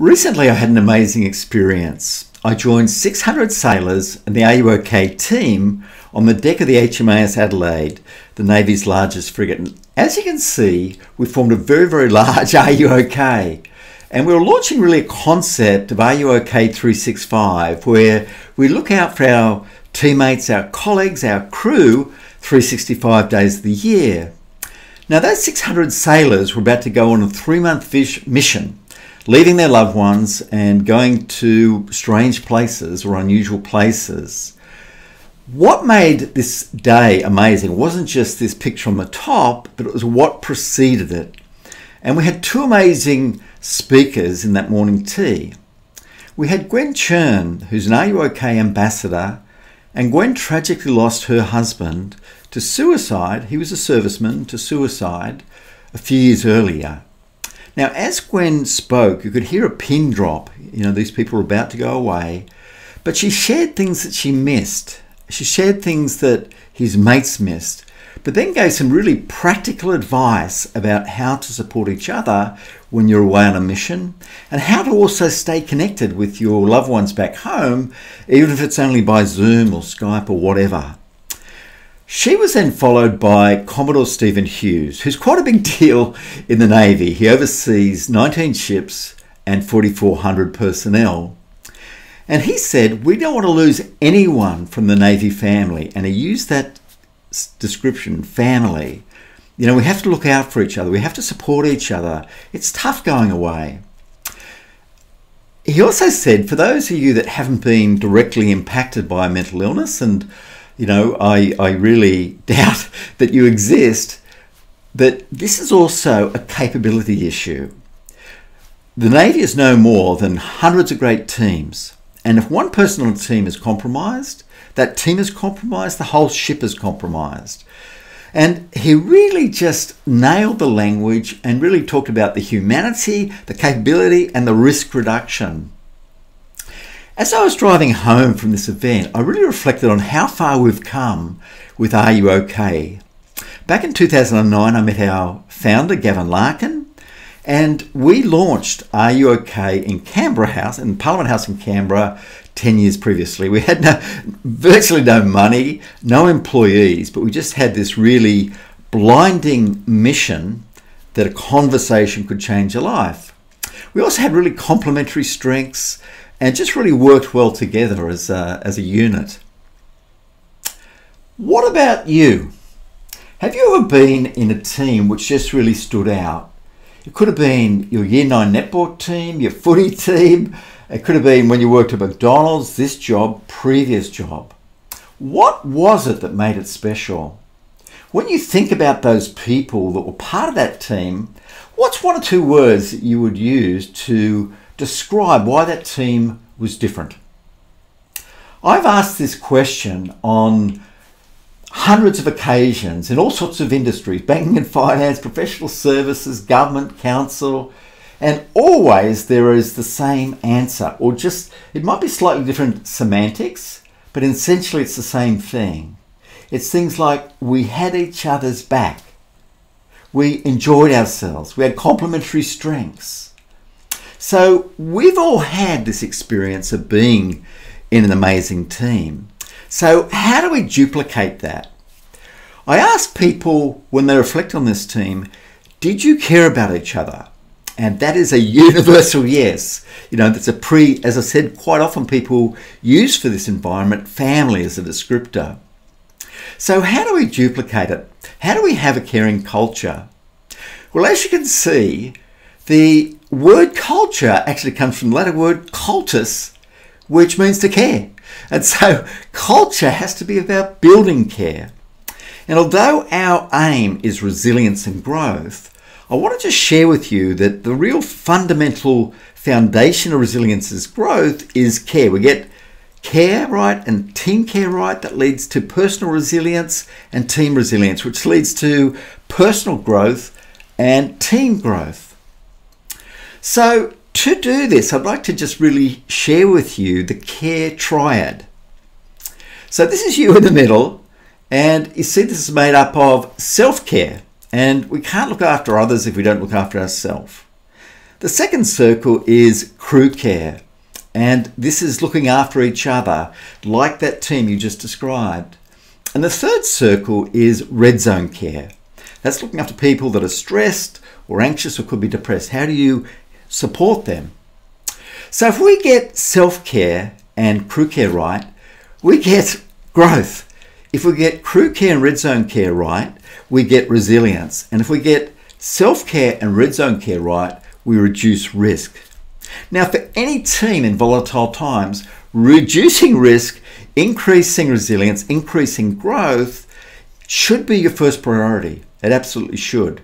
Recently, I had an amazing experience. I joined 600 sailors and the Are You OK team on the deck of the HMAS Adelaide, the Navy's largest frigate. And as you can see, we formed a very large Are You OK? And we were launching really a concept of Are You OK 365, where we look out for our teammates, our colleagues, our crew, 365 days of the year. Now, those 600 sailors were about to go on a 3-month mission, leaving their loved ones and going to strange places or unusual places. What made this day amazing wasn't just this picture on the top, but it was what preceded it. And we had two amazing speakers in that morning tea. We had Graeme Cowan, who's an Are You OK ambassador, and Gwen tragically lost her husband to suicide. He was a serviceman to suicide a few years earlier. Now, as Gwen spoke, you could hear a pin drop. You know, these people were about to go away, but she shared things that she missed. She shared things that his mates missed, but then gave some really practical advice about how to support each other when you're away on a mission, and how to also stay connected with your loved ones back home, even if it's only by Zoom or Skype or whatever. She was then followed by Commodore Stephen Hughes, who's quite a big deal in the Navy. He oversees 19 ships and 4,400 personnel. And he said, we don't want to lose anyone from the Navy family. And he used that description, family. You know, we have to look out for each other. We have to support each other. It's tough going away. He also said, for those of you that haven't been directly impacted by a mental illness, and you know, I really doubt that you exist, that this is also a capability issue. The Navy is no more than hundreds of great teams. And if one person on a team is compromised, that team is compromised, the whole ship is compromised. And he really just nailed the language and really talked about the humanity, the capability, and the risk reduction. As I was driving home from this event, I really reflected on how far we've come with Are You OK? Back in 2009, I met our founder, Gavin Larkin, and we launched Are You OK? In Canberra House, in Parliament House in Canberra, 10 years previously. We had virtually no money, no employees, but we just had this really blinding mission that a conversation could change a life. We also had really complementary strengths and just really worked well together as a unit. What about you? Have you ever been in a team which just really stood out? It could have been your Year 9 netball team, your footy team. It could have been when you worked at McDonald's, this job, previous job. What was it that made it special? When you think about those people that were part of that team, what's one or two words that you would use to describe why that team was different? I've asked this question on hundreds of occasions in all sorts of industries, banking and finance, professional services, government, council, and always there is the same answer, or just, it might be slightly different semantics, but essentially it's the same thing. It's things like we had each other's back. We enjoyed ourselves. We had complementary strengths. So we've all had this experience of being in an amazing team. So how do we duplicate that? I ask people when they reflect on this team, did you care about each other? And that is a universal yes. You know, that's as I said, quite often people use for this environment, family as a descriptor. So how do we duplicate it? How do we have a caring culture? Well, as you can see, the word culture actually comes from the Latin word cultus, which means to care. And so culture has to be about building care. And although our aim is resilience and growth, I want to just share with you that the real fundamental foundation of resilience is growth is care. We get care right and team care right, that leads to personal resilience and team resilience, which leads to personal growth and team growth. So to do this, I'd like to just really share with you the care triad. So this is you in the middle, and you see this is made up of self-care, and we can't look after others if we don't look after ourselves. The second circle is crew care. And this is looking after each other, like that team you just described. And the third circle is red zone care. That's looking after people that are stressed or anxious or could be depressed. How do you support them? So if we get self-care and crew care right, we get growth. If we get crew care and red zone care right, we get resilience. And if we get self-care and red zone care right, we reduce risk. Now, for any team in volatile times, reducing risk, increasing resilience, increasing growth should be your first priority. It absolutely should.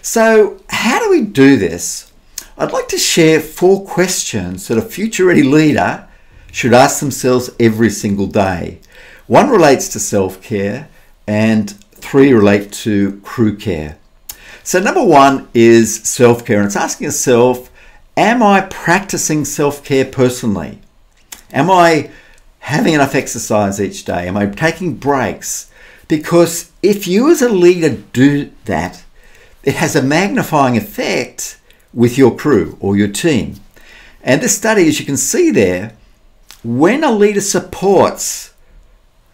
So how do we do this? I'd like to share 4 questions that a future-ready leader should ask themselves every single day. 1 relates to self-care and 3 relate to crew care. So number 1 is self-care, and it's asking yourself, am I practicing self-care personally? Am I having enough exercise each day? Am I taking breaks? Because if you as a leader do that, it has a magnifying effect with your crew or your team. And this study, as you can see there, when a leader supports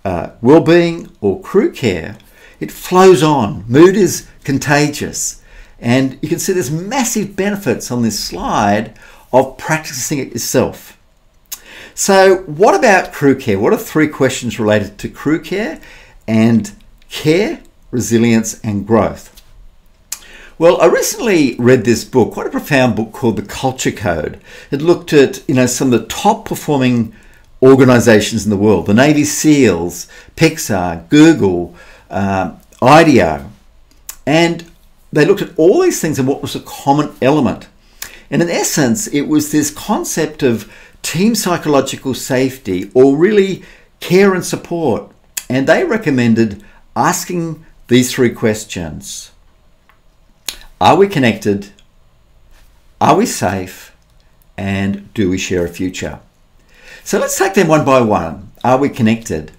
well-being or crew care, it flows on. Mood is contagious. And you can see there's massive benefits on this slide of practicing it yourself. So what about crew care? What are 3 questions related to crew care and care, resilience, and growth? Well, I recently read this book, quite a profound book called The Culture Code. It looked at, some of the top performing organizations in the world, the Navy SEALs, Pixar, Google, IDEO, and they looked at all these things and what was a common element. And in essence, it was this concept of team psychological safety, or really care and support. And they recommended asking these 3 questions. Are we connected? Are we safe? And do we share a future? So let's take them one by one. Are we connected?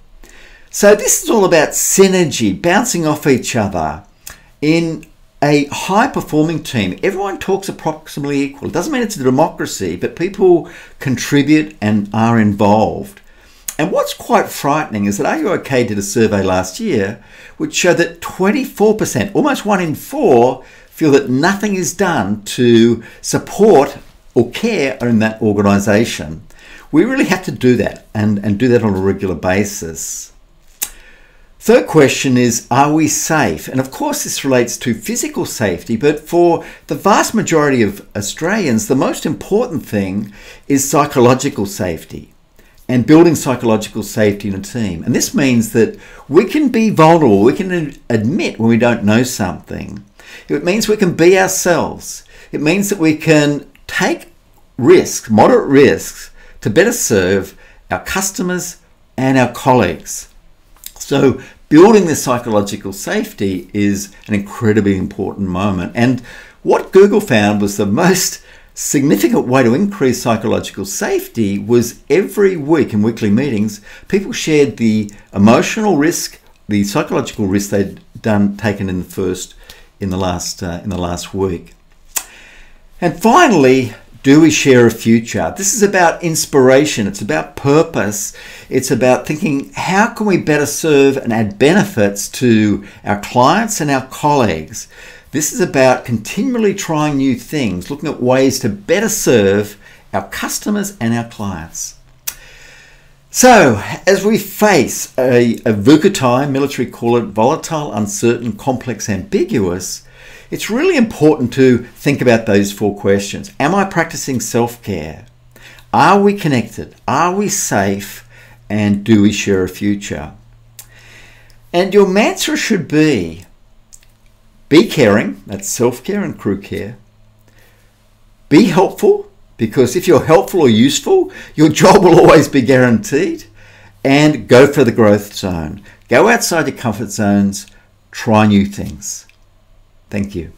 So this is all about synergy, bouncing off each other. In a high-performing team, everyone talks approximately equal. It doesn't mean it's a democracy, but people contribute and are involved. And what's quite frightening is that Are You OK did a survey last year which showed that 24%, almost 1 in 4, feel that nothing is done to support or care in that organisation. We really have to do that and do that on a regular basis. Third question is, are we safe? And of course this relates to physical safety, but for the vast majority of Australians, the most important thing is psychological safety and building psychological safety in a team. And this means that we can be vulnerable, we can admit when we don't know something. It means we can be ourselves. It means that we can take risks, moderate risks, to better serve our customers and our colleagues. So building this psychological safety is an incredibly important moment. And what Google found was the most significant way to increase psychological safety was every week in weekly meetings, people shared the emotional risk, the psychological risk they'd taken in the last week. And finally, do we share a future? This is about inspiration. It's about purpose. It's about thinking, how can we better serve and add benefits to our clients and our colleagues? This is about continually trying new things, looking at ways to better serve our customers and our clients. So, as we face a VUCA time, military call it volatile, uncertain, complex, ambiguous, it's really important to think about those 4 questions. Am I practicing self-care? Are we connected? Are we safe? And do we share a future? And your mantra should be caring, that's self-care and crew care. Be helpful, because if you're helpful or useful, your job will always be guaranteed. And go for the growth zone. Go outside your comfort zones, try new things. Thank you.